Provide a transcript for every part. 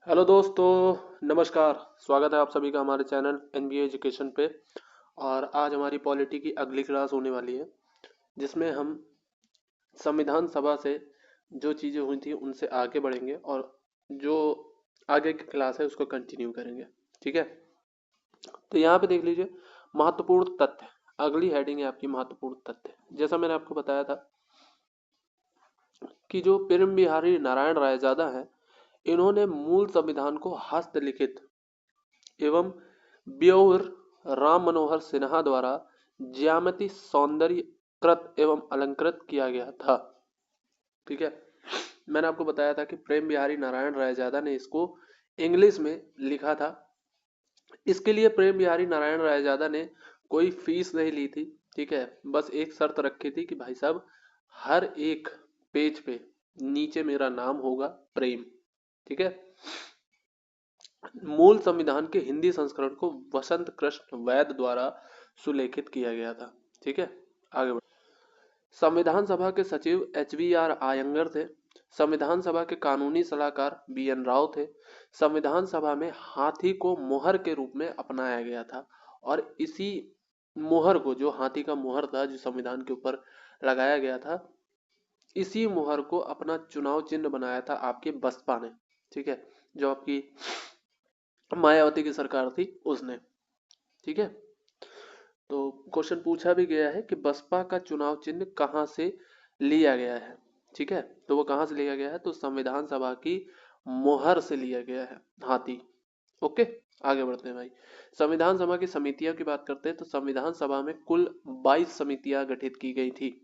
Hello दोस्तों, नमस्कार। स्वागत है आप सभी का हमारे चैनल एनबीए एजुकेशन पे। और आज हमारी पॉलिटी की अगली क्लास होने वाली है, जिसमें हम संविधान सभा से जो चीज़ें हुई थी उनसे आगे बढ़ेंगे और जो आगे की क्लास है उसको कंटिन्यू करेंगे। ठीक है, तो यहाँ पे देख लीजिए महत्वपूर्ण तथ्य। अगली हेडिंग है आपकी महत्वपूर्ण तथ्य। जैसा मैंने आपको बताया था कि जो प्रेम बिहारी नारायण रायजादा हैं, इन्होंने मूल संविधान को हस्तलिखित एवं ब्योर राम मनोहर सिन्हा द्वारा ज्यामिति सौंदर्य कृत एवं अलंकृत किया गया था। ठीक है, मैंने आपको बताया था कि प्रेम बिहारी नारायण रायजादा ने इसको इंग्लिश में लिखा था। इसके लिए प्रेम बिहारी नारायण रायजादा ने कोई फीस नहीं ली थी। ठीक है, बस एक शर्त रखी थी कि भाई साहब हर एक पेज पे नीचे मेरा नाम होगा प्रेम। ठीक है, मूल संविधान के हिंदी संस्करण को वसंत कृष्ण वैद द्वारा सुलेखित किया गया था। ठीक है, आगे बढ़। संविधान सभा के सचिव HVR आयंगर थे। संविधान सभा के कानूनी सलाहकार BN राव थे। संविधान सभा में हाथी को मोहर के रूप में अपनाया गया था और इसी मोहर को, जो हाथी का मोहर था जो संविधान के ऊपर लगाया गया था, इसी मोहर को अपना चुनाव चिन्ह बनाया था आपके बसपा ने। ठीक है, जो आपकी मायावती की सरकार थी उसने। ठीक है, तो क्वेश्चन पूछा भी गया है कि बसपा का चुनाव चिन्ह कहां से लिया गया है। ठीक है, तो वो कहां से लिया गया है, तो संविधान सभा की मोहर से लिया गया है, हाथी। ओके, आगे बढ़ते हैं भाई। संविधान सभा की समितियों की बात करते हैं तो संविधान सभा में कुल 22 समितियां गठित की गई थी,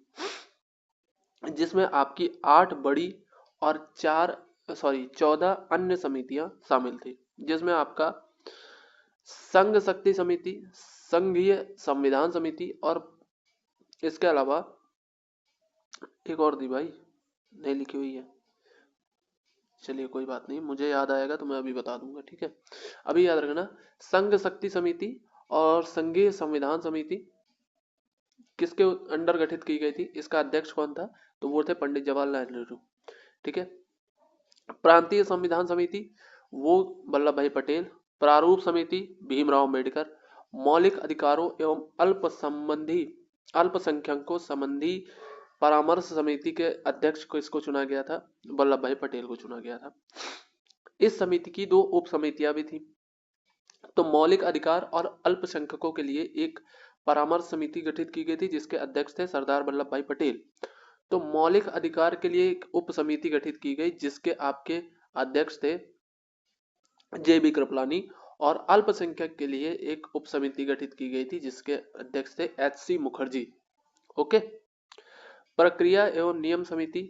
जिसमें आपकी 8 बड़ी और 14 अन्य समितियां शामिल थी, जिसमें आपका संघ शक्ति समिति, संघीय संविधान समिति और इसके अलावा एक और थी भाई, नहीं लिखी हुई है। चलिए कोई बात नहीं, मुझे याद आएगा तो मैं अभी बता दूंगा। ठीक है, अभी याद रखना, संघ शक्ति समिति और संघीय संविधान समिति किसके अंडर गठित की गई थी, इसका अध्यक्ष कौन था, तो वो थे पंडित जवाहरलाल नेहरू। ठीक है, प्रांतीय संविधान समिति वो वल्लभ भाई पटेल। प्रारूप समिति भीमराव अम्बेडकर। मौलिक अधिकारों एवं अल्पसंख्यकों संबंधी परामर्श समिति के अध्यक्ष को इसको चुना गया था, वल्लभ भाई पटेल को चुना गया था। इस समिति की 2 उप समितियां भी थी। तो मौलिक अधिकार और अल्पसंख्यकों के लिए एक परामर्श समिति गठित की गई थी, जिसके अध्यक्ष थे सरदार वल्लभ भाई पटेल। तो मौलिक अधिकार के लिए एक उप समिति गठित की गई, जिसके आपके अध्यक्ष थे JB कृपलानी। और अल्पसंख्यक के लिए एक उप समिति गठित की गई थी, जिसके अध्यक्ष थे HC मुखर्जी। ओके, प्रक्रिया एवं नियम समिति,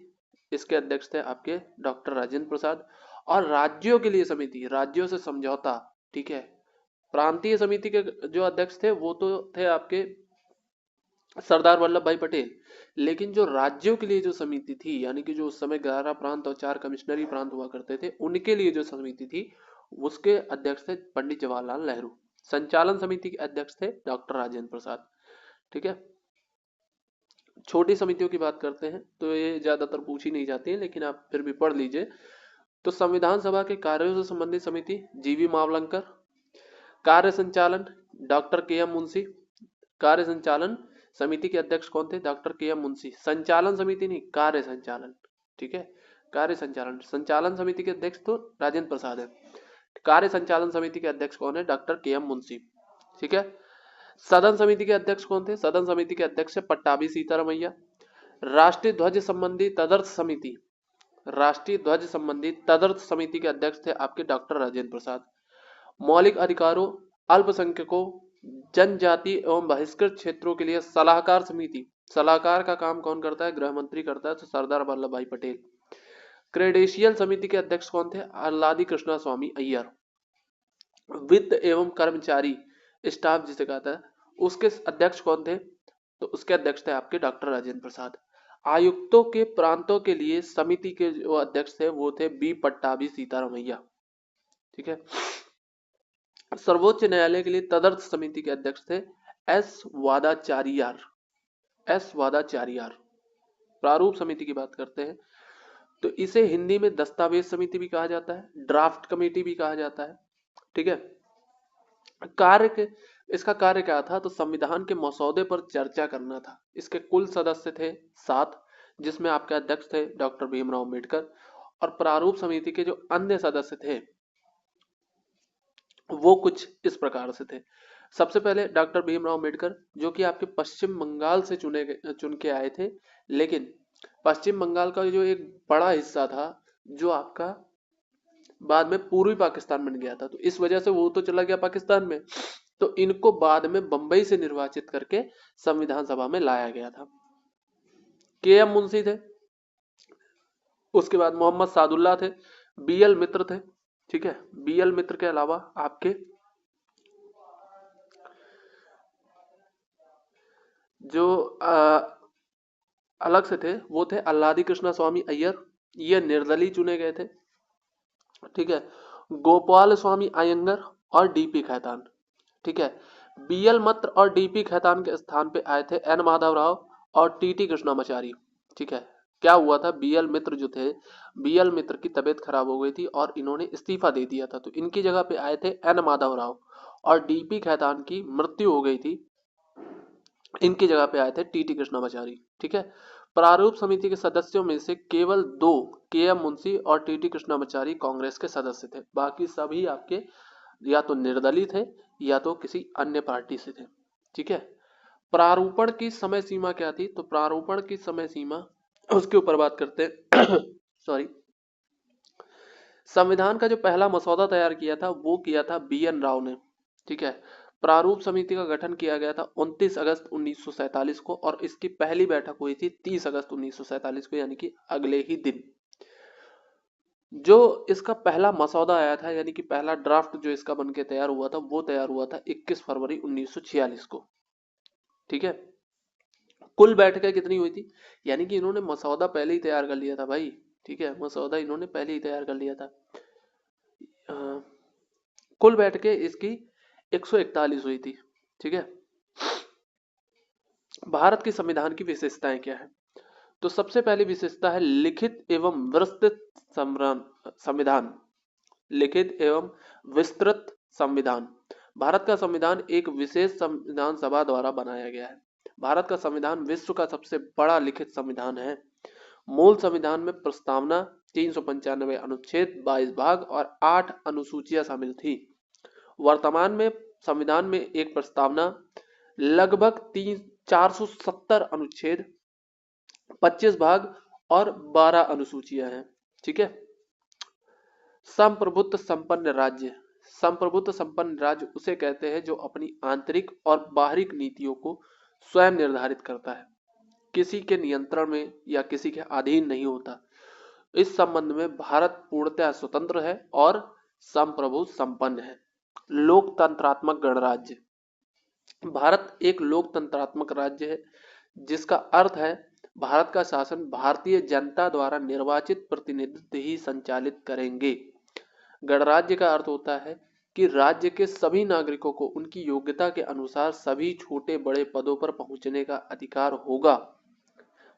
इसके अध्यक्ष थे आपके डॉक्टर राजेंद्र प्रसाद। और राज्यों के लिए समिति, राज्यों से समझौता। ठीक है, प्रांतीय समिति के जो अध्यक्ष थे वो तो थे आपके सरदार वल्लभ भाई पटेल, लेकिन जो राज्यों के लिए जो समिति थी, यानी कि जो उस समय 11 प्रांत और 4 कमिश्नरी प्रांत हुआ करते थे, उनके लिए जो समिति थी उसके अध्यक्ष थे पंडित जवाहरलाल नेहरू। संचालन समिति के अध्यक्ष थे डॉक्टर राजेंद्र प्रसाद। ठीक है, छोटी समितियों की बात करते हैं तो ये ज्यादातर पूछी नहीं जाती है, लेकिन आप फिर भी पढ़ लीजिए। तो संविधान सभा के कार्यों से संबंधित समिति GV मावलंकर। कार्य संचालन डॉक्टर KM मुंशी। कार्य संचालन समिति के अध्यक्ष कौन थे, डॉक्टर KM मुंशी। संचालन समिति नहीं, कार्य संचालन। ठीक है, कार्य संचालन, संचालन समिति के अध्यक्ष तो राजेंद्र प्रसाद है। कार्य संचालन समिति के अध्यक्ष कौन है, डॉक्टर KM मुंशी। ठीक है, सदन समिति के अध्यक्ष कौन थे, सदन समिति के अध्यक्ष है पट्टाभी सीतारमैया। राष्ट्रीय ध्वज संबंधी तदर्थ समिति, राष्ट्रीय ध्वज संबंधी तदर्थ समिति के अध्यक्ष थे आपके डॉक्टर राजेंद्र प्रसाद। मौलिक अधिकारों, अल्पसंख्यकों, जनजाति एवं बहिष्कृत क्षेत्रों के लिए सलाहकार समिति, सलाहकार का काम कौन करता है, गृह मंत्री करता है, तो सरदार वल्लभ भाई पटेल। क्रेडेंशियल समिति के अध्यक्ष कौन थे, आल्लादी कृष्णा स्वामी अय्यर। वित्त एवं कर्मचारी स्टाफ जिसे कहता है, उसके अध्यक्ष कौन थे, तो उसके अध्यक्ष थे आपके डॉक्टर राजेंद्र प्रसाद। आयुक्तों के प्रांतों के लिए समिति के जो अध्यक्ष थे वो थे B पट्टाभी सीतारमैया। ठीक है, सर्वोच्च न्यायालय के लिए तदर्थ समिति के अध्यक्ष थे S वादाचार्यार। प्रारूप समिति की बात करते हैं तो इसे हिंदी में दस्तावेज समिति भी कहा जाता है, ड्राफ्ट कमेटी भी कहा जाता है। ठीक है। इसका कार्य क्या था, तो संविधान के मसौदे पर चर्चा करना था। इसके कुल सदस्य थे 7, जिसमें आपके अध्यक्ष थे डॉक्टर भीमराव अम्बेडकर, और प्रारूप समिति के जो अन्य सदस्य थे वो कुछ इस प्रकार से थे। सबसे पहले डॉक्टर भीमराव अम्बेडकर, जो कि आपके पश्चिम बंगाल से चुन के आए थे, लेकिन पश्चिम बंगाल का जो एक बड़ा हिस्सा था जो आपका बाद में पूर्वी पाकिस्तान बन गया था, तो इस वजह से वो तो चला गया पाकिस्तान में, तो इनको बाद में बंबई से निर्वाचित करके संविधान सभा में लाया गया था। के.एम. मुंशी थे, उसके बाद मोहम्मद सादुल्ला थे, बी.एल. मित्र थे। ठीक है। बी.एल. मित्र के अलावा आपके जो अलग से थे वो थे अल्लादी कृष्णा स्वामी अय्यर, ये निर्दलीय चुने गए थे। ठीक है। गोपाल स्वामी अयंगर और डीपी खैतान। ठीक है। बी.एल. मित्र और डीपी खैतान के स्थान पे आए थे एन माधव राव और टी.टी. कृष्णामाचारी। ठीक है। क्या हुआ था, बी.एल. मित्र जो थे, बी.एल. मित्र की तबीयत खराब हो गई थी और इन्होंने इस्तीफा दे दिया था, तो इनकी जगह पे आए थे एन माधव राव, और डीपी खैतान की मृत्यु हो गई थी, इनकी जगह पे आए थे टी.टी. कृष्णामाचारी। ठीक है। प्रारूप समिति के सदस्यों में से केवल 2 के.एम. मुंशी और टी.टी. कृष्णामाचारी कांग्रेस के सदस्य थे, बाकी सभी आपके या तो निर्दलीय थे या तो किसी अन्य पार्टी से थे। ठीक है। प्रारूपण की समय सीमा क्या थी, तो प्रारूपण की समय सीमा, उसके ऊपर बात करते हैं। सॉरी। संविधान का जो पहला मसौदा तैयार किया था वो किया था बी.एन. राव ने। ठीक है। प्रारूप समिति का गठन किया गया था 29 अगस्त 1947 को, और इसकी पहली बैठक हुई थी 30 अगस्त 1947 को, यानी कि अगले ही दिन। जो इसका पहला मसौदा आया था, यानी कि पहला ड्राफ्ट जो इसका बनके तैयार हुआ था, वो तैयार हुआ था 21 फरवरी 1946 को। ठीक है। कुल बैठकें कितनी हुई थी, यानी कि इन्होंने मसौदा पहले ही तैयार कर लिया था भाई। ठीक है। मसौदा इन्होंने पहले ही तैयार कर लिया था। कुल बैठकें इसकी 141 हुई थी। ठीक है। भारत के संविधान की विशेषताएं क्या है, तो सबसे पहली विशेषता है लिखित एवं विस्तृत संविधान। लिखित एवं विस्तृत संविधान। भारत का संविधान एक विशेष संविधान सभा द्वारा बनाया गया है। भारत का संविधान विश्व का सबसे बड़ा लिखित संविधान है। मूल संविधान में प्रस्तावना 395 अनुच्छेद, 22 भाग और 8 अनुसूचियां शामिल थी। वर्तमान में संविधान में एक प्रस्तावना, लगभग 470 अनुच्छेद, 25 भाग और 12 अनुसूचियां हैं। ठीक है। संप्रभुत्व संपन्न राज्य। संप्रभुत्व संपन्न राज्य उसे कहते हैं जो अपनी आंतरिक और बाहरी नीतियों को स्वयं निर्धारित करता है, किसी के नियंत्रण में या किसी के अधीन नहीं होता। इस संबंध में भारत पूर्णतः स्वतंत्र है और संप्रभु संपन्न है। लोकतंत्रात्मक गणराज्य। भारत एक लोकतंत्रात्मक राज्य है, जिसका अर्थ है भारत का शासन भारतीय जनता द्वारा निर्वाचित प्रतिनिधित्व ही संचालित करेंगे। गणराज्य का अर्थ होता है कि राज्य के सभी नागरिकों को उनकी योग्यता के अनुसार सभी छोटे बड़े पदों पर पहुंचने का अधिकार होगा।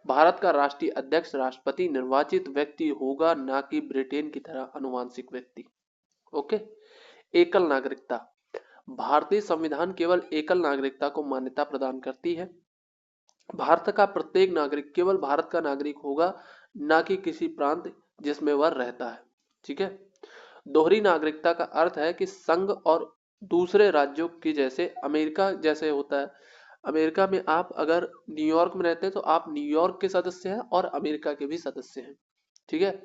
भारत का राष्ट्रीय अध्यक्ष राष्ट्रपति निर्वाचित व्यक्ति होगा, ना कि ब्रिटेन की तरह अनुवांशिक व्यक्ति। ओके। एकल नागरिकता। भारतीय संविधान केवल एकल नागरिकता को मान्यता प्रदान करती है। भारत का प्रत्येक नागरिक केवल भारत का नागरिक होगा, ना कि किसी प्रांत जिसमें वह रहता है। ठीक है। दोहरी नागरिकता का अर्थ है कि संघ और दूसरे राज्यों की, जैसे अमेरिका जैसे होता है, अमेरिका में आप अगर न्यूयॉर्क में रहते हैं तो आप न्यूयॉर्क के सदस्य हैं और अमेरिका के भी सदस्य हैं। ठीक है।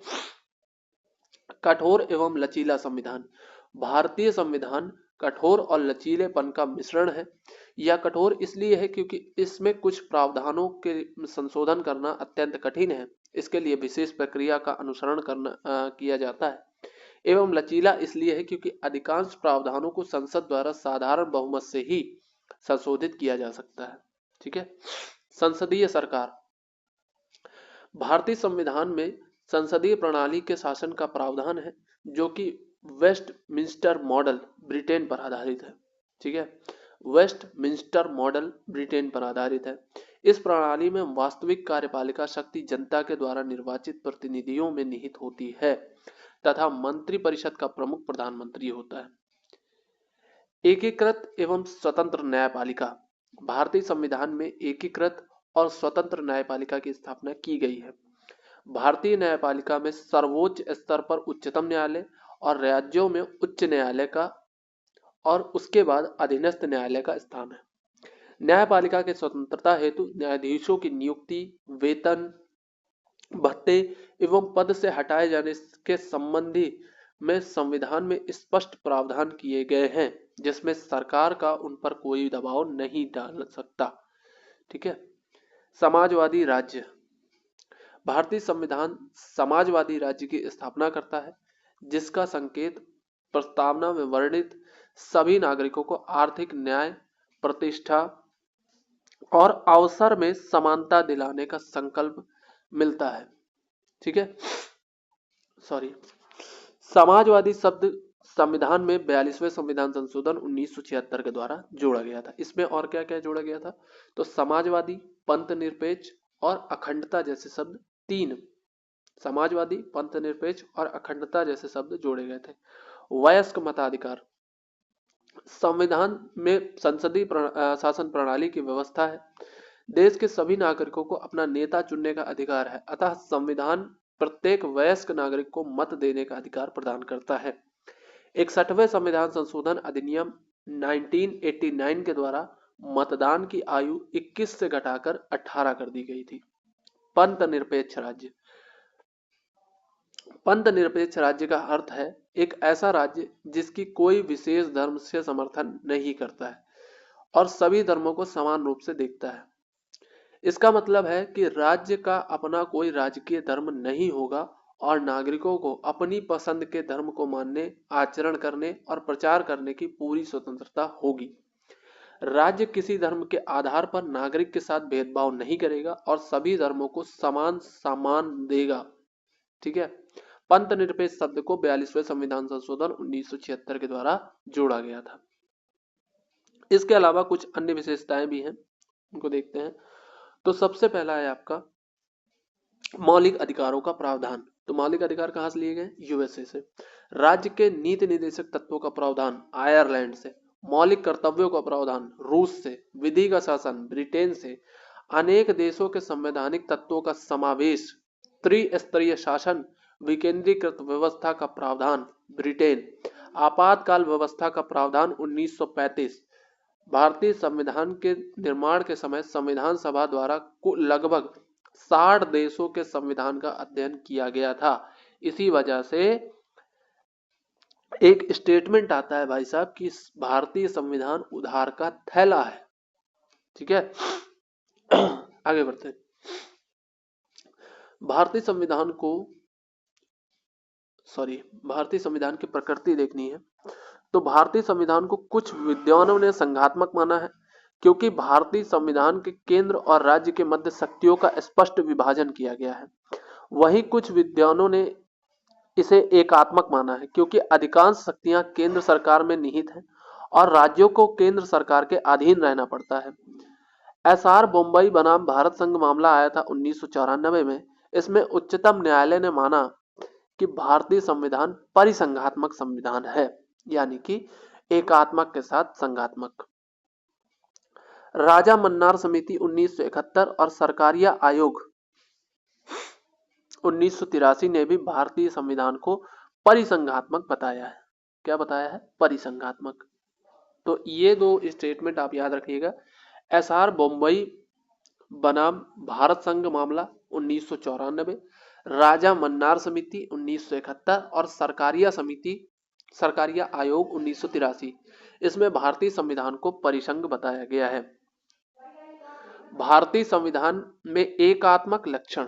कठोर एवं लचीला संविधान। भारतीय संविधान कठोर और लचीलेपन का मिश्रण है। यह कठोर इसलिए है क्योंकि इसमें कुछ प्रावधानों के संशोधन करना अत्यंत कठिन है, इसके लिए विशेष प्रक्रिया का अनुसरण किया जाता है। एवं लचीला इसलिए है क्योंकि अधिकांश प्रावधानों को संसद द्वारा साधारण बहुमत से ही संशोधित किया जा सकता है। ठीक है। संसदीय सरकार। भारतीय संविधान में संसदीय प्रणाली के शासन का प्रावधान है, जो कि वेस्टमिंस्टर मॉडल ब्रिटेन पर आधारित है। ठीक है। वेस्टमिंस्टर मॉडल ब्रिटेन पर आधारित है। इस प्रणाली में वास्तविक कार्यपालिका शक्ति जनता के द्वारा निर्वाचित प्रतिनिधियों में निहित होती है तथा मंत्रिपरिषद का प्रमुख प्रधानमंत्री होता है। एकीकृत एवं स्वतंत्र न्यायपालिका। भारतीय संविधान में एकीकृत और स्वतंत्र न्यायपालिका की स्थापना की गई है। भारतीय न्यायपालिका में सर्वोच्च स्तर पर उच्चतम न्यायालय और राज्यों में उच्च न्यायालय का और उसके बाद अधीनस्थ न्यायालय का स्थान है। न्यायपालिका के स्वतंत्रता हेतु न्यायाधीशों की नियुक्ति, वेतन, भत्ते एवं पद से हटाए जाने के संबंधी में संविधान में स्पष्ट प्रावधान किए गए हैं, जिसमें सरकार का उन पर कोई दबाव नहीं डाल सकता। ठीक है। समाजवादी राज्य। भारतीय संविधान समाजवादी राज्य की स्थापना करता है, जिसका संकेत प्रस्तावना में वर्णित सभी नागरिकों को आर्थिक न्याय, प्रतिष्ठा और अवसर में समानता दिलाने का संकल्प मिलता है। ठीक है। समाजवादी शब्द संविधान में 42वें संविधान संशोधन 1976 के द्वारा जोड़ा गया था। इसमें और क्या क्या जोड़ा गया था? तो समाजवादी, पंथ निरपेक्ष और अखंडता जैसे शब्द, 3 समाजवादी, पंथ निरपेक्ष और अखंडता जैसे शब्द जोड़े गए थे। वयस्क मताधिकार। संविधान में संसदीय शासन प्रणाली की व्यवस्था है। देश के सभी नागरिकों को अपना नेता चुनने का अधिकार है, अतः संविधान प्रत्येक वयस्क नागरिक को मत देने का अधिकार प्रदान करता है। 61वें संविधान संशोधन अधिनियम 1989 के द्वारा मतदान की आयु 21 से घटाकर 18 कर दी गई थी। पंथ निरपेक्ष राज्य। पंथ निरपेक्ष राज्य का अर्थ है एक ऐसा राज्य जिसकी कोई विशेष धर्म से समर्थन नहीं करता है और सभी धर्मों को समान रूप से देखता है। इसका मतलब है कि राज्य का अपना कोई राजकीय धर्म नहीं होगा और नागरिकों को अपनी पसंद के धर्म को मानने, आचरण करने और प्रचार करने की पूरी स्वतंत्रता होगी। राज्य किसी धर्म के आधार पर नागरिक के साथ भेदभाव नहीं करेगा और सभी धर्मों को समान सम्मान देगा। ठीक है। पंथ निरपेक्ष शब्द को 42वें संविधान संशोधन 1976 के द्वारा जोड़ा गया था। इसके अलावा कुछ अन्य विशेषताएं भी हैं, उनको देखते हैं। तो सबसे पहला है आपका मौलिक अधिकारों का प्रावधान। तो मौलिक अधिकार कहां से लिए गए? यूएसए से। राज्य के नीति निर्देशक तत्वों का प्रावधान आयरलैंड से। मौलिक कर्तव्यों का प्रावधान रूस से। विधि का शासन ब्रिटेन से। अनेक देशों के संवैधानिक तत्वों का समावेश। त्रिस्तरीय शासन, विकेंद्रीकृत व्यवस्था का प्रावधान ब्रिटेन। आपातकाल व्यवस्था का प्रावधान 1935। भारतीय संविधान के निर्माण के समय संविधान सभा द्वारा लगभग 60 देशों के संविधान का अध्ययन किया गया था। इसी वजह से एक स्टेटमेंट आता है भाई साहब कि भारतीय संविधान उधार का थैला है। ठीक है। आगे बढ़ते हैं। भारतीय संविधान की प्रकृति देखनी है। तो भारतीय संविधान को कुछ विद्वानों ने संघात्मक माना है, क्योंकि भारतीय संविधान के केंद्र और राज्य के मध्य शक्तियों का स्पष्ट विभाजन किया गया है। वहीं कुछ विद्वानों ने इसे एकात्मक माना है, क्योंकि अधिकांश शक्तियां केंद्र सरकार में निहित हैं और राज्यों को केंद्र सरकार के अधीन रहना पड़ता है। एसआर बॉम्बई बनाम भारत संघ मामला आया था 1994 में। इसमें उच्चतम न्यायालय ने माना कि भारतीय संविधान परिसंघात्मक संविधान है, यानी कि एकात्मक के साथ संघात्मक। राजा मन्नार समिति 1971 और सरकारिया आयोग 1983 ने भी भारतीय संविधान को परिसंघात्मक बताया है। क्या बताया है? परिसंघात्मक। तो ये दो स्टेटमेंट आप याद रखिएगा। एसआर बॉम्बई बनाम भारत संघ मामला 1994, राजा मन्नार समिति 1971 और सरकारिया आयोग 1983। इसमें भारतीय संविधान को परिसंघ बताया गया है। भारतीय संविधान में एकात्मक लक्षण।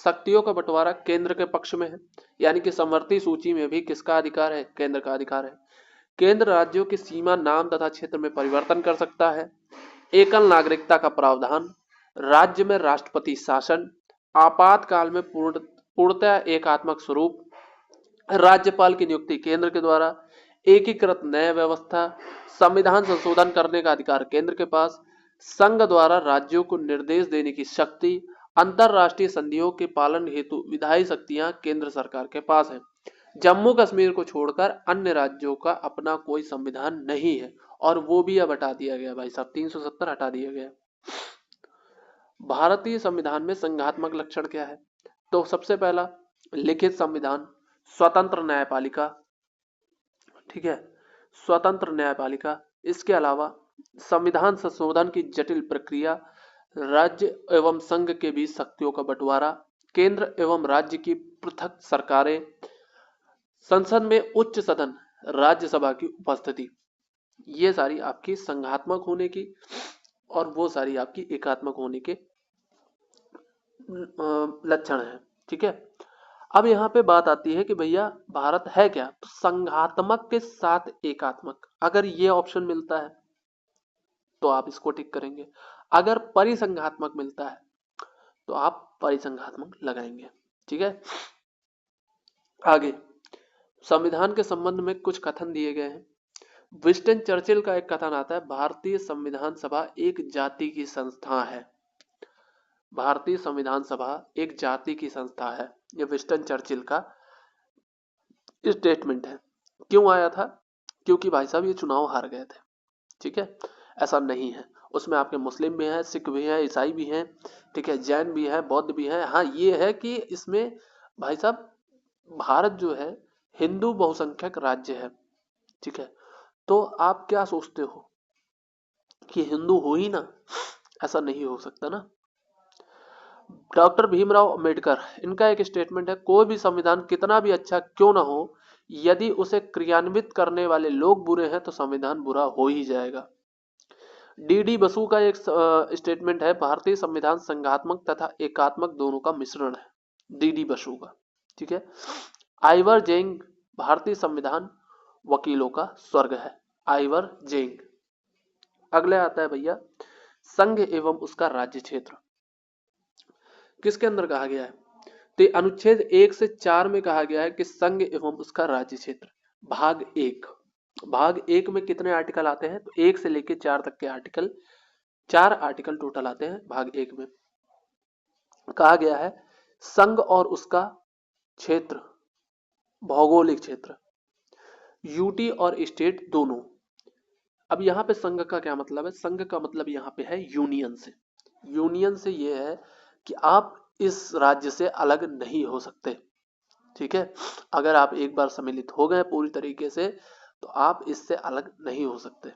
शक्तियों का बंटवारा केंद्र के पक्ष में है, यानी कि समवर्ती सूची में भी किसका अधिकार है? केंद्र का अधिकार है। केंद्र राज्यों की सीमा, नाम तथा क्षेत्र में परिवर्तन कर सकता है। एकल नागरिकता का प्रावधान। राज्य में राष्ट्रपति शासन। आपातकाल में पूर्णतः एकात्मक स्वरूप। राज्यपाल की नियुक्ति केंद्र के द्वारा। एकीकृत न्याय व्यवस्था। संविधान संशोधन करने का अधिकार केंद्र के पास। संघ द्वारा राज्यों को निर्देश देने की शक्ति, अंतरराष्ट्रीय संधियों के पालन हेतु विधायी शक्तियां केंद्र सरकार के पास है। जम्मू कश्मीर को छोड़कर अन्य राज्यों का अपना कोई संविधान नहीं है और वो भी अब हटा दिया गया भाई साहब, 370 हटा दिया गया। भारतीय संविधान में संघात्मक लक्षण क्या है? तो सबसे पहला लिखित संविधान, स्वतंत्र न्यायपालिका, ठीक है, स्वतंत्र न्यायपालिका। इसके अलावा संविधान संशोधन की जटिल प्रक्रिया, राज्य एवं संघ के बीच शक्तियों का बंटवारा, केंद्र एवं राज्य की पृथक सरकारें, संसद में उच्च सदन राज्यसभा की उपस्थिति। ये सारी आपकी संघात्मक होने की और वो सारी आपकी एकात्मक होने के लक्षण है। ठीक है, अब यहाँ पे बात आती है कि भैया भारत है क्या? तो संघात्मक के साथ एकात्मक, अगर ये ऑप्शन मिलता है तो आप इसको टिक करेंगे, अगर परिसंघात्मक मिलता है तो आप परिसंघात्मक लगाएंगे। ठीक है, आगे संविधान के संबंध में कुछ कथन दिए गए हैं। विंस्टन चर्चिल का एक कथन आता है, भारतीय संविधान सभा एक जाति की संस्था है। भारतीय संविधान सभा एक जाति की संस्था है, ये विंस्टन चर्चिल का स्टेटमेंट है। क्यों आया था? क्योंकि भाई साहब ये चुनाव हार गए थे। ठीक है, ऐसा नहीं है, उसमें आपके मुस्लिम भी हैं, सिख भी हैं, ईसाई भी हैं, ठीक है, जैन भी है, बौद्ध भी है। हाँ ये है कि इसमें भाई साहब भारत जो है हिंदू बहुसंख्यक राज्य है। ठीक है, तो आप क्या सोचते हो कि हिंदू हो ही ना? ऐसा नहीं हो सकता ना। डॉक्टर भीमराव अंबेडकर, इनका एक स्टेटमेंट है, कोई भी संविधान कितना भी अच्छा क्यों ना हो, यदि उसे क्रियान्वित करने वाले लोग बुरे हैं तो संविधान बुरा हो ही जाएगा। डी बसु का एक स्टेटमेंट है, भारतीय संविधान संघात्मक तथा एकात्मक दोनों का मिश्रण है। डी बसु का। ठीक है, आइवर जेंग, भारतीय संविधान वकीलों का स्वर्ग है। आइवर जेंग। अगले आता है भैया संघ एवं उसका राज्य क्षेत्र, किसके अंदर कहा गया है? तो अनुच्छेद 1 से 4 में कहा गया है कि संघ एवं उसका राज्य क्षेत्र, भाग 1। भाग 1 में कितने आर्टिकल आते हैं? तो 1 से लेकर 4 तक के आर्टिकल, 4 आर्टिकल टोटल आते हैं भाग 1 में। कहा गया है संघ और उसका क्षेत्र, भौगोलिक क्षेत्र, यूटी और स्टेट दोनों। अब यहाँ पे संघ का क्या मतलब है? संघ का मतलब यहाँ पे है यूनियन से। यूनियन से ये है कि आप इस राज्य से अलग नहीं हो सकते। ठीक है, अगर आप एक बार सम्मिलित हो गए पूरी तरीके से तो आप इससे अलग नहीं हो सकते।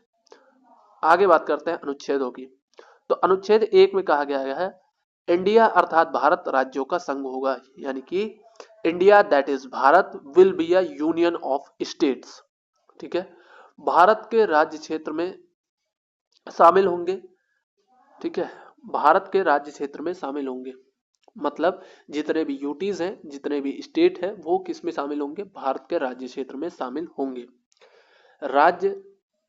आगे बात करते हैं अनुच्छेदों की। तो अनुच्छेद 1 में कहा गया है इंडिया अर्थात भारत राज्यों का संघ होगा, यानी कि India that is Bharat will be a union of states. ठीक है, भारत के राज्य क्षेत्र में शामिल होंगे। ठीक है, भारत के राज्य क्षेत्र में शामिल होंगे, मतलब जितने भी यूटीज हैं, जितने भी स्टेट हैं, वो किस में शामिल होंगे? भारत के राज्य क्षेत्र में शामिल होंगे। राज्य,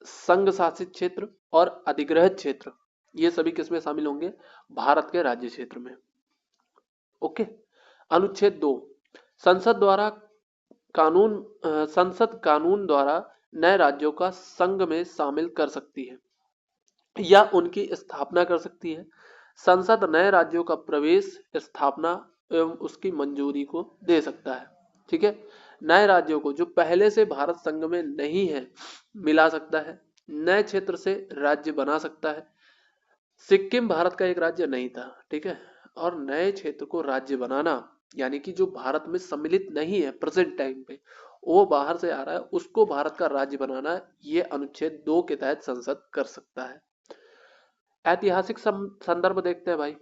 संघ शासित क्षेत्र और अधिग्रहित क्षेत्र, ये सभी किस में शामिल होंगे? भारत के राज्य क्षेत्र में। ओके। अनुच्छेद 2, संसद द्वारा संसद कानून द्वारा नए राज्यों का संघ में शामिल कर सकती है या उनकी स्थापना कर सकती है। संसद नए राज्यों का प्रवेश, स्थापना एवं उसकी मंजूरी को दे सकता है। ठीक है, नए राज्यों को जो पहले से भारत संघ में नहीं है मिला सकता है, नए क्षेत्र से राज्य बना सकता है। सिक्किम भारत का एक राज्य नहीं था, ठीक है, और नए क्षेत्र को राज्य बनाना, यानी कि जो भारत में सम्मिलित नहीं है प्रेजेंट टाइम पे, वो बाहर से आ रहा है, उसको भारत का राज्य बनाना, ये अनुच्छेद 2 के तहत संसद कर सकता है। ऐतिहासिक संदर्भ देखते हैं भाई।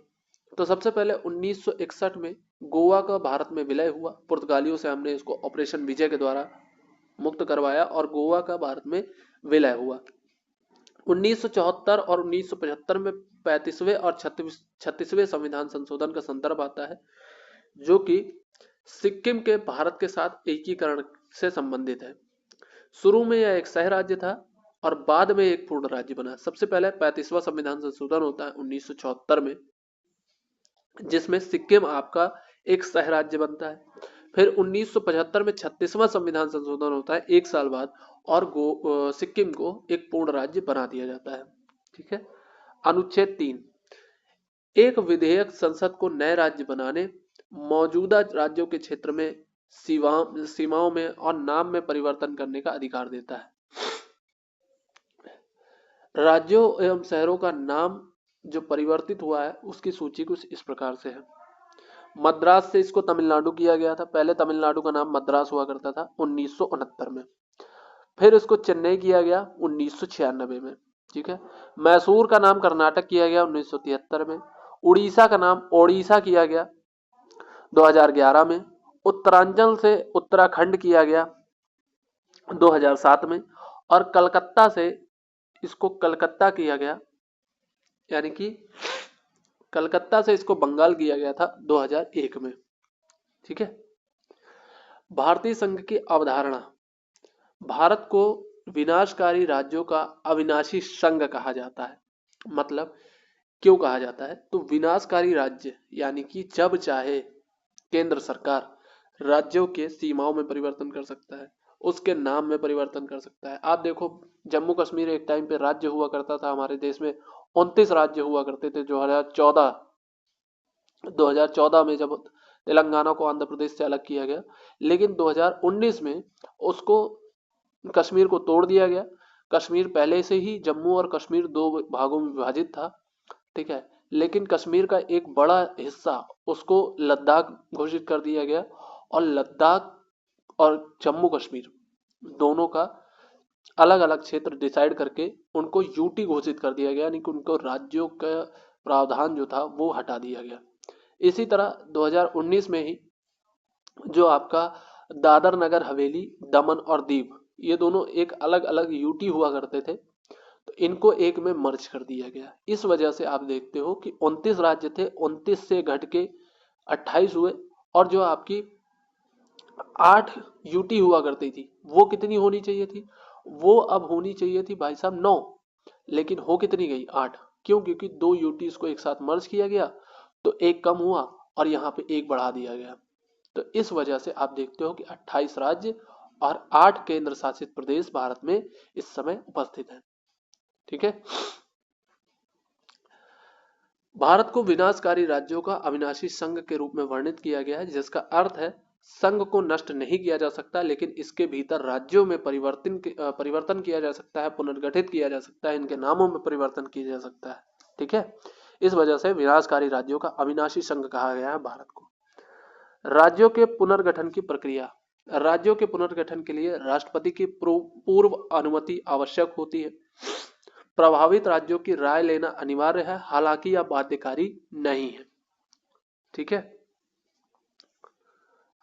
तो सबसे पहले 1961 में गोवा का भारत में विलय हुआ। पुर्तगालियों से हमने इसको ऑपरेशन विजय के द्वारा मुक्त करवाया और गोवा का भारत में विलय हुआ। 1974 और 1975 में 35वें और 36वें संविधान संशोधन का संदर्भ आता है, जो कि सिक्किम के भारत के साथ एकीकरण से संबंधित है। शुरू में यह एक सह राज्य था और बाद में एक पूर्ण राज्य बना। सबसे पहले 35वां संविधान संशोधन होता है 1974 में, जिसमें सिक्किम आपका एक सह राज्य बनता है। फिर 1975 में 36वां संविधान संशोधन होता है 1 साल बाद, और सिक्किम को एक पूर्ण राज्य बना दिया जाता है। ठीक है, अनुच्छेद 3, एक विधेयक संसद को नए राज्य बनाने, मौजूदा राज्यों के क्षेत्र में सीमाओं में और नाम में परिवर्तन करने का अधिकार देता है। राज्यों एवं शहरों का नाम जो परिवर्तित हुआ है उसकी सूची कुछ इस प्रकार से है। मद्रास से इसको तमिलनाडु किया गया था। पहले तमिलनाडु का नाम मद्रास हुआ करता था 1969 में। फिर इसको चेन्नई किया गया 1996 में। ठीक है। मैसूर का नाम कर्नाटक किया गया 1973 में। उड़ीसा का नाम ओडिशा किया गया 2011 में। उत्तरांचल से उत्तराखंड किया गया 2007 में। और कलकत्ता से इसको कलकत्ता किया गया, यानी कि कलकत्ता से इसको बंगाल किया गया था 2001 में। ठीक है। भारतीय संघ की अवधारणा, भारत को विनाशकारी राज्यों का अविनाशी संघ कहा जाता है। मतलब क्यों कहा जाता है? तो विनाशकारी राज्य यानी कि जब चाहे केंद्र सरकार राज्यों के सीमाओं में परिवर्तन कर सकता है, उसके नाम में परिवर्तन कर सकता है। आप देखो जम्मू कश्मीर एक टाइम पे राज्य हुआ करता था, हमारे देश में 29 राज्य हुआ करते थे। 2014 में जब तेलंगाना को आंध्र प्रदेश से अलग किया गया, लेकिन 2019 में उसको कश्मीर को तोड़ दिया गया। कश्मीर पहले से ही जम्मू और कश्मीर दो भागों में विभाजित था। ठीक है। लेकिन कश्मीर का एक बड़ा हिस्सा उसको लद्दाख घोषित कर दिया गया और लद्दाख और जम्मू कश्मीर दोनों का अलग अलग क्षेत्र डिसाइड करके उनको यूटी घोषित कर दिया गया, यानी कि उनको राज्यों का प्रावधान जो था वो हटा दिया गया। इसी तरह 2019 में ही जो आपका दादर नगर हवेली, दमन और दीव, ये दोनों एक अलग अलग यूटी हुआ करते थे, तो इनको एक में मर्ज कर दिया गया। इस वजह से आप देखते हो कि 29 राज्य थे, 29 से घट के 28 हुए। और जो आपकी 8 यूटी हुआ करती थी वो कितनी होनी चाहिए थी? वो अब होनी चाहिए थी भाई साहब 9, लेकिन हो कितनी गई? 8। क्यों? क्योंकि 2 यूटीज को एक साथ मर्ज किया गया तो एक कम हुआ और यहाँ पे एक बढ़ा दिया गया। तो इस वजह से आप देखते हो कि 28 राज्य और 8 केंद्र शासित प्रदेश भारत में इस समय उपस्थित हैं। ठीक है। भारत को विनाशकारी राज्यों का अविनाशी संघ के रूप में वर्णित किया गया है, जिसका अर्थ है संघ को नष्ट नहीं किया जा सकता, लेकिन इसके भीतर राज्यों में परिवर्तन किया जा सकता है, पुनर्गठित किया जा सकता है, इनके नामों में परिवर्तन किया जा सकता है। ठीक है। इस वजह से विनाशकारी राज्यों का अविनाशी संघ कहा गया है भारत को। राज्यों के पुनर्गठन की प्रक्रिया, राज्यों के पुनर्गठन के लिए राष्ट्रपति की पूर्व अनुमति आवश्यक होती है। प्रभावित राज्यों की राय लेना अनिवार्य है, हालांकि यह बाध्यकारी नहीं है। ठीक है।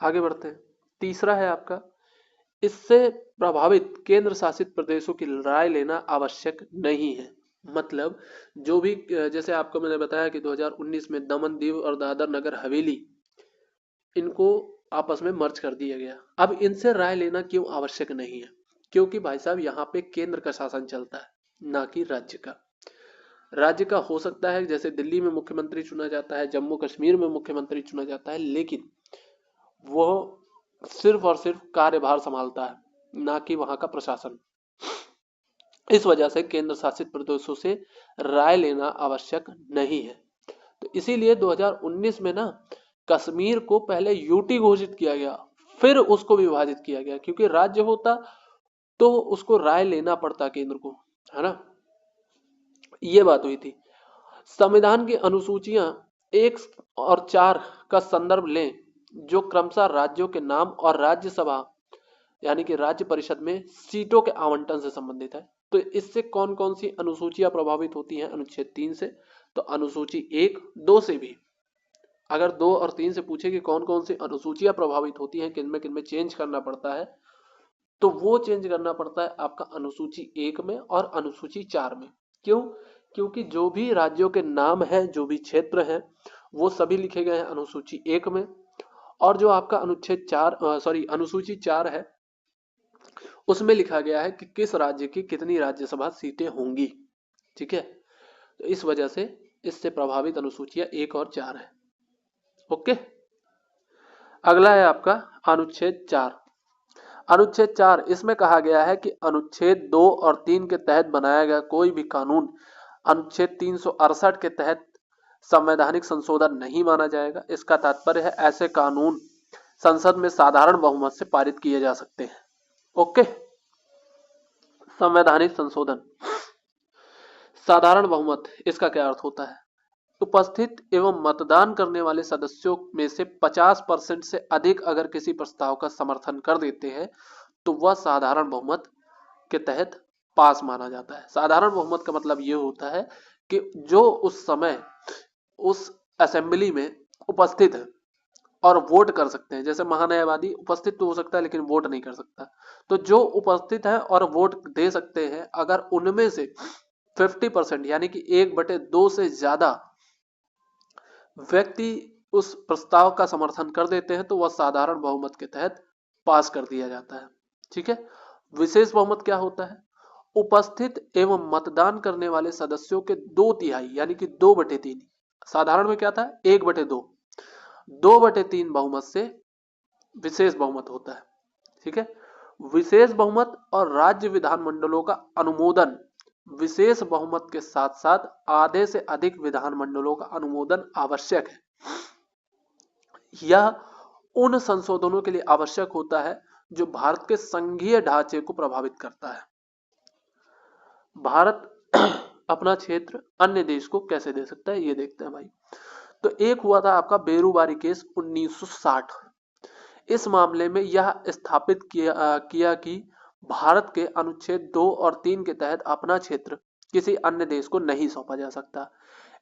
आगे बढ़ते हैं। तीसरा है आपका, इससे प्रभावित केंद्र शासित प्रदेशों की राय लेना आवश्यक नहीं है। मतलब जो भी, जैसे आपको मैंने बताया कि 2019 में दमन दीव और दादर नगर हवेली इनको आपस में मर्ज कर दिया गया। अब इनसे राय लेना क्यों आवश्यक नहीं है? क्योंकि भाई साहब यहाँ पे केंद्र का शासन चलता है, ना कि राज्य का। राज्य का हो सकता है जैसे दिल्ली में मुख्यमंत्री चुना जाता है, जम्मू कश्मीर में मुख्यमंत्री चुना जाता है, लेकिन वो सिर्फ और सिर्फ कार्यभार संभालता है, ना कि वहां का प्रशासन। इस वजह से केंद्र शासित प्रदेशों से राय लेना आवश्यक नहीं है। तो इसीलिए 2019 में ना कश्मीर को पहले यूटी घोषित किया गया, फिर उसको विभाजित किया गया, क्योंकि राज्य होता तो उसको राय लेना पड़ता केंद्र को, है ना। ये बात हुई थी। संविधान की अनुसूचियां 1 और 4 का संदर्भ लें, जो क्रमशः राज्यों के नाम और राज्यसभा यानी कि राज्य परिषद में सीटों के आवंटन से संबंधित है। तो इससे कौन कौन सी अनुसूचियां प्रभावित होती हैं? अनुच्छेद 3 से। तो अनुसूची 1, 2 से भी, अगर 2 और 3 से पूछे कि कौन कौन सी अनुसूचियां प्रभावित होती हैं, किनमें चेंज करना पड़ता है, तो वो चेंज करना पड़ता है आपका अनुसूची 1 में और अनुसूची 4 में। क्यों? क्योंकि जो भी राज्यों के नाम है, जो भी क्षेत्र है, वो सभी लिखे गए हैं अनुसूची 1 में। और जो आपका अनुसूची 4 है, उसमें लिखा गया है कि किस राज्य की कितनी राज्यसभा सीटें होंगी। ठीक है। तो इस वजह से इससे प्रभावित अनुसूचियां 1 और 4 है। ओके। अगला है आपका अनुच्छेद 4। अनुच्छेद 4, इसमें कहा गया है कि अनुच्छेद 2 और 3 के तहत बनाया गया कोई भी कानून अनुच्छेद 368 के तहत संवैधानिक संशोधन नहीं माना जाएगा। इसका तात्पर्य है ऐसे कानून संसद में साधारण बहुमत से पारित किए जा सकते हैं। ओके, संवैधानिक संशोधन, साधारण बहुमत, इसका क्या अर्थ होता है? उपस्थित एवं मतदान करने वाले सदस्यों में से 50% से अधिक अगर किसी प्रस्ताव का समर्थन कर देते हैं तो वह साधारण बहुमत के तहत पास माना जाता है। साधारण बहुमत का मतलब यह होता है कि जो उस समय उस असेंबली में उपस्थित है और वोट कर सकते हैं, जैसे महान्यायवादी उपस्थित तो हो सकता है लेकिन वोट नहीं कर सकता, तो जो उपस्थित है और वोट दे सकते हैं, अगर उनमें से 50% यानी कि 1/2 से ज्यादा व्यक्ति उस प्रस्ताव का समर्थन कर देते हैं तो वह साधारण बहुमत के तहत पास कर दिया जाता है। ठीक है। विशेष बहुमत क्या होता है? उपस्थित एवं मतदान करने वाले सदस्यों के 2/3 यानी कि 2/3, साधारण में क्या था 1/2, 2/3 बहुमत से विशेष बहुमत होता है। ठीक है। विशेष बहुमत और राज्य विधानमंडलों का अनुमोदन विशेष बहुमत के साथ साथ आधे से अधिक विधानमंडलों का अनुमोदन आवश्यक है। यह उन संशोधनों के लिए आवश्यक होता है जो भारत के संघीय ढांचे को प्रभावित करता है। भारत अपना क्षेत्र अन्य देश को कैसे दे सकता है ये देखते हैं भाई। तो एक हुआ था आपका बेरूबारी केस 1960। इस मामले में यह स्थापित किया कि भारत के अनुच्छेद 2 और 3 के तहत अपना क्षेत्र किसी अन्य देश को नहीं सौंपा जा सकता।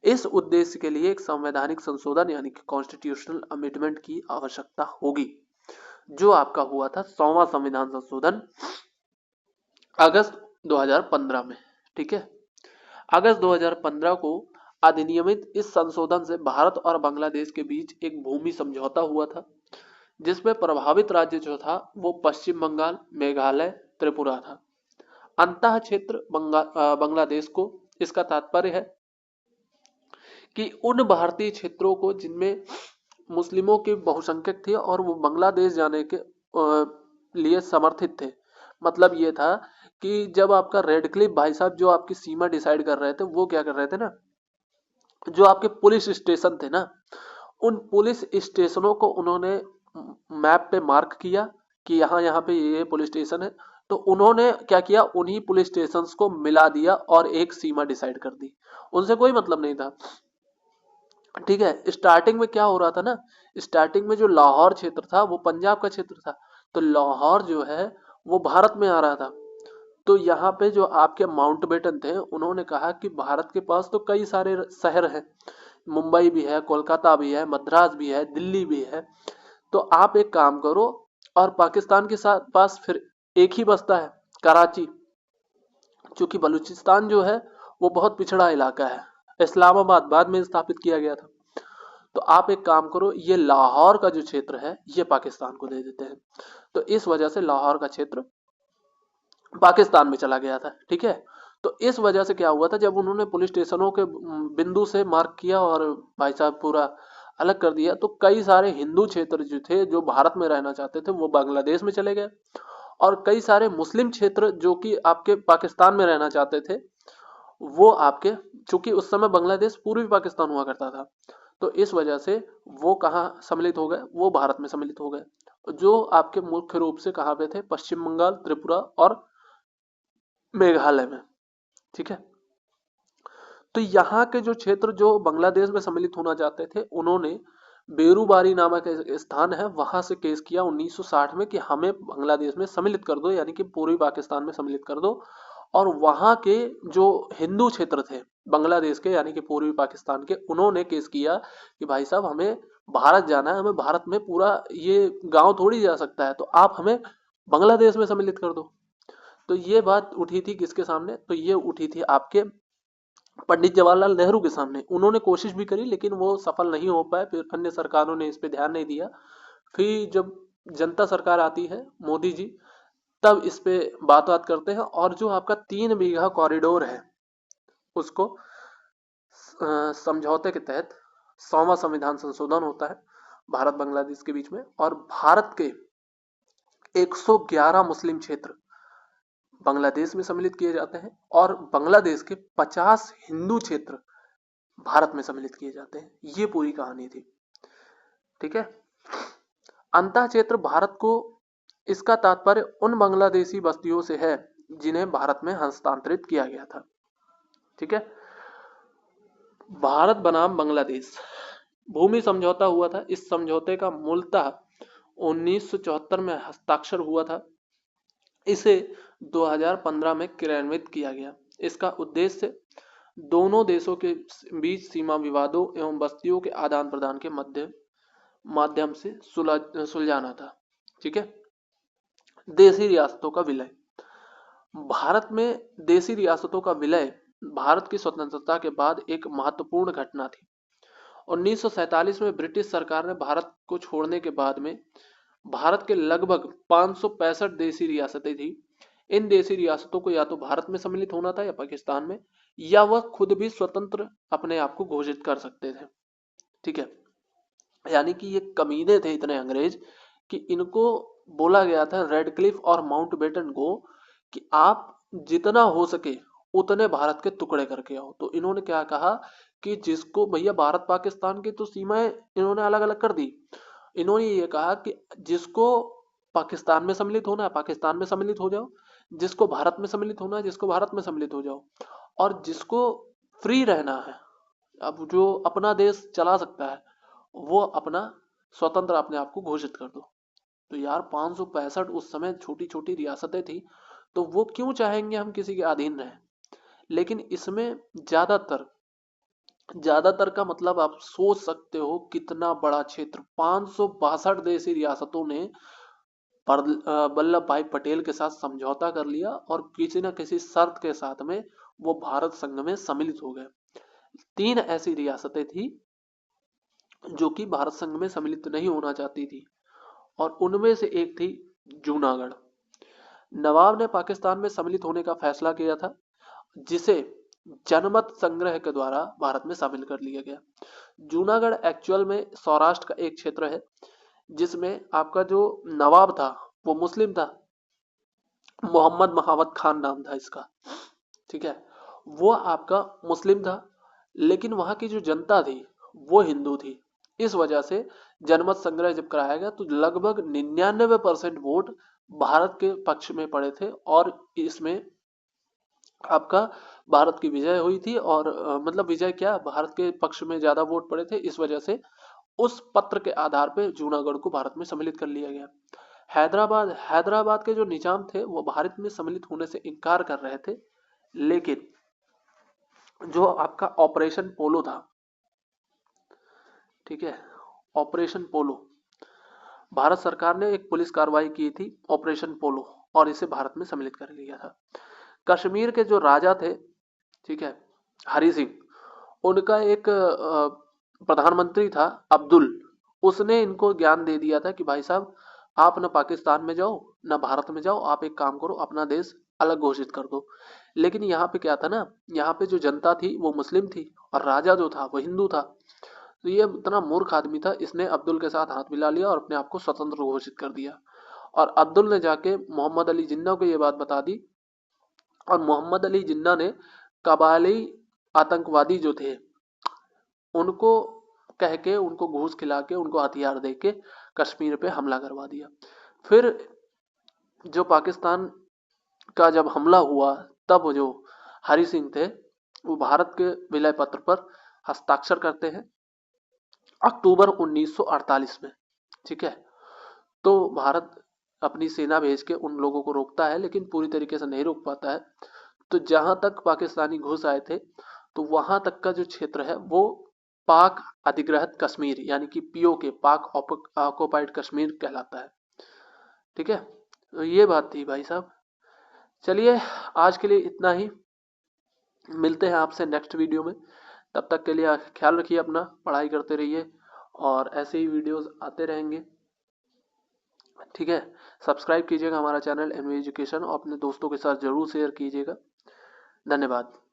इस उद्देश्य के लिए एक संवैधानिक संशोधन यानी कि कॉन्स्टिट्यूशनल अमेंडमेंट की आवश्यकता होगी, जो आपका हुआ था 100वां संविधान संशोधन अगस्त 2015 में। ठीक है। अगस्त 2015 को अधिनियमित इस संशोधन से भारत और बांग्लादेश के बीच एक भूमि समझौता हुआ था, जिसमें प्रभावित राज्य जो था वो पश्चिम बंगाल, मेघालय, त्रिपुरा था। अंतः क्षेत्र बांग्लादेश को, इसका तात्पर्य है कि उन भारतीय क्षेत्रों को जिनमें मुस्लिमों के बहुसंख्यक थे और वो बांग्लादेश जाने के लिए समर्थित थे। मतलब ये था कि जब आपका रेड क्लिफ भाई साहब जो आपकी सीमा डिसाइड कर रहे थे, वो क्या कर रहे थे ना, जो आपके पुलिस स्टेशन थे ना, उन पुलिस स्टेशनों को उन्होंने मैप पे मार्क किया कि यहाँ यहाँ पे ये पुलिस स्टेशन है, तो उन्होंने क्या किया, उन्हीं पुलिस स्टेशन को मिला दिया और एक सीमा डिसाइड कर दी। उनसे कोई मतलब नहीं था। ठीक है। स्टार्टिंग में क्या हो रहा था ना, स्टार्टिंग में जो लाहौर क्षेत्र था वो पंजाब का क्षेत्र था, तो लाहौर जो है वो भारत में आ रहा था। तो यहाँ पे जो आपके माउंटबेटन थे उन्होंने कहा कि भारत के पास तो कई सारे शहर हैं, मुंबई भी है, कोलकाता भी है, मद्रास भी है, दिल्ली भी है, तो आप एक काम करो, और पाकिस्तान के साथ पास फिर एक ही बसता है, कराची। चूंकि बलूचिस्तान जो है वो बहुत पिछड़ा इलाका है, इस्लामाबाद बाद में स्थापित किया गया था, तो आप एक काम करो, ये लाहौर का जो क्षेत्र है ये पाकिस्तान को दे देते हैं। तो इस वजह से लाहौर का क्षेत्र पाकिस्तान में चला गया था। ठीक है। तो इस वजह से क्या हुआ था, जब उन्होंने पुलिस स्टेशनों के बिंदु से मार्क किया और भाई साहब पूरा अलग कर दिया, तो कई सारे हिंदू क्षेत्र जो थे जो भारत में रहना चाहते थे वो बांग्लादेश में चले गए, और कई सारे मुस्लिम क्षेत्र जो कि आपके पाकिस्तान में रहना चाहते थे वो आपके, चूंकि उस समय बांग्लादेश पूर्वी पाकिस्तान हुआ करता था, तो इस वजह से वो कहाँ सम्मिलित हो गए, वो भारत में सम्मिलित हो गए, जो आपके मुख्य रूप से कहाँ पे थे, पश्चिम बंगाल, त्रिपुरा और मेघालय में। ठीक है। तो यहाँ के जो क्षेत्र जो बांग्लादेश में सम्मिलित होना चाहते थे, उन्होंने बेरूबारी नामक एक स्थान है वहां से केस किया 1960 में कि हमें बांग्लादेश में सम्मिलित कर दो, यानी कि पूर्वी पाकिस्तान में सम्मिलित कर दो। और वहां के जो हिंदू क्षेत्र थे बांग्लादेश के यानी कि पूर्वी पाकिस्तान के, उन्होंने केस किया कि भाई साहब हमें भारत जाना है, हमें भारत में पूरा ये गांव थोड़ी जा सकता है, तो आप हमें बांग्लादेश में सम्मिलित कर दो। तो ये बात उठी थी किसके सामने, तो ये उठी थी आपके पंडित जवाहरलाल नेहरू के सामने। उन्होंने कोशिश भी करी लेकिन वो सफल नहीं हो पाए, फिर अन्य सरकारों ने इस पे ध्यान नहीं दिया। फिर जब जनता सरकार आती है मोदी जी, तब इस पे बात करते हैं, और जो आपका 3 बीघा कॉरिडोर है उसको समझौते के तहत 100वां संविधान संशोधन होता है भारत बांग्लादेश के बीच में, और भारत के 111 मुस्लिम क्षेत्र बांग्लादेश में सम्मिलित किए जाते हैं और बांग्लादेश के 50 हिंदू क्षेत्र भारत में सम्मिलित किए जाते हैं। ये पूरी कहानी थी। ठीक है। अंतः क्षेत्र भारत को, इसका तात्पर्य उन बांग्लादेशी बस्तियों से है जिन्हें भारत में हस्तांतरित किया गया था। ठीक है। भारत बनाम बांग्लादेश भूमि समझौता हुआ था। इस समझौते का मूलतः 1974 में हस्ताक्षर हुआ था। इसे 2015 में क्रियान्वित किया गया। इसका उद्देश्य दोनों देशों के बीच सीमा विवादों एवं बस्तियों के आदान प्रदान के माध्यम से सुलझाना था। ठीक है। देशी रियासतों का विलय। भारत में देशी रियासतों का विलय भारत की स्वतंत्रता के बाद एक महत्वपूर्ण घटना थी। 1947 में ब्रिटिश सरकार ने भारत को छोड़ने के बाद में भारत के लगभग 565 देशी रियासतें थी। इन देशी रियासतों को या तो भारत में सम्मिलित होना था या पाकिस्तान में, या वह खुद भी स्वतंत्र अपने आप को घोषित कर सकते थे। ठीक है। यानी कि ये कमीने थे इतने अंग्रेज कि इनको बोला गया था, रेडक्लिफ और माउंटबेटन को, कि आप जितना हो सके उतने भारत के टुकड़े करके आओ। तो इन्होंने क्या कहा कि जिसको, भैया भारत पाकिस्तान की तो सीमाएं इन्होंने अलग अलग कर दी। इन्होंने ये कहा कि जिसको पाकिस्तान में सम्मिलित होना है पाकिस्तान में सम्मिलित हो जाओ, जिसको भारत में सम्मिलित होना है जिसको भारत में सम्मिलित हो जाओ, और जिसको फ्री रहना है, अब जो अपना देश चला सकता है, वो अपना स्वतंत्र अपने आप को घोषित कर दो। तो यार 565 उस समय छोटी छोटी रियासतें थी, तो वो क्यों चाहेंगे हम किसी के अधीन रहें। लेकिन इसमें ज्यादातर का मतलब आप सोच सकते हो कितना बड़ा क्षेत्र। 562 देशी रियासतों ने वल्लभ भाई पटेल के साथ समझौता कर लिया और किसी न किसी शर्त के साथ में वो भारत संघ में सम्मिलित हो गए। 3 ऐसी रियासतें थी जो कि भारत संघ में सम्मिलित नहीं होना चाहती थी, और उनमें से एक थी जूनागढ़। नवाब ने पाकिस्तान में सम्मिलित होने का फैसला किया था, जिसे जनमत संग्रह के द्वारा भारत में शामिल कर लिया गया। जूनागढ़ एक्चुअल में सौराष्ट्र का एक क्षेत्र है, जिसमें आपका जो नवाब था वो मुस्लिम था, मोहम्मद महावत खान नाम था इसका। ठीक है। वो आपका मुस्लिम था, लेकिन वहां की जो जनता थी वो हिंदू थी। इस वजह से जनमत संग्रह जब कराया गया तो लगभग 99% वोट भारत के पक्ष में पड़े थे, और इसमें आपका भारत की विजय हुई थी। और मतलब विजय क्या, भारत के पक्ष में ज्यादा वोट पड़े थे। इस वजह से उस पत्र के आधार पर जूनागढ़ को भारत में सम्मिलित कर लिया गया। हैदराबाद के जो निजाम थे वो भारत में सम्मिलित होने से इनकार कर रहे थे, लेकिन जो आपका ऑपरेशन पोलो था, ठीक है, ऑपरेशन पोलो, भारत सरकार ने एक पुलिस कार्रवाई की थी ऑपरेशन पोलो, और इसे भारत में सम्मिलित कर लिया था। कश्मीर के जो राजा थे, ठीक है, हरि सिंह, उनका एक प्रधानमंत्री था अब्दुल, उसने इनको ज्ञान दे दिया था कि भाई साहब आप न पाकिस्तान में जाओ न भारत में जाओ, आप एक काम करो अपना देश अलग घोषित कर दो। लेकिन यहाँ पे क्या था ना, यहाँ पे जो जनता थी वो मुस्लिम थी और राजा जो था वो हिंदू था। तो ये इतना मूर्ख आदमी था, इसने अब्दुल के साथ हाथ मिला लिया और अपने आप को स्वतंत्र घोषित कर दिया। और अब्दुल ने जाके मोहम्मद अली जिन्ना को ये बात बता दी, और मोहम्मद अली जिन्ना ने कबायली आतंकवादी जो थे उनको कह के, उनको घूस खिला के, उनको हथियार दे के कश्मीर पे हमला करवा दिया। फिर जो पाकिस्तान का जब हमला हुआ, तब जो हरि सिंह थे वो भारत के विलय पत्र पर हस्ताक्षर करते हैं अक्टूबर 1948 में। ठीक है। तो भारत अपनी सेना भेज के उन लोगों को रोकता है, लेकिन पूरी तरीके से नहीं रोक पाता है। तो जहां तक पाकिस्तानी घुस आए थे, तो वहां तक का जो क्षेत्र है वो पाक अधिग्रहित कश्मीर यानी कि पीओके, पाक ऑक्युपाइड कश्मीर कहलाता है। ठीक है। तो ये बात थी भाई साहब। चलिए आज के लिए इतना ही, मिलते हैं आपसे नेक्स्ट वीडियो में। तब तक के लिए ख्याल रखिए अपना, पढ़ाई करते रहिए और ऐसे ही वीडियोस आते रहेंगे। ठीक है। सब्सक्राइब कीजिएगा हमारा चैनल एनवी एजुकेशन और अपने दोस्तों के साथ जरूर शेयर कीजिएगा। धन्यवाद।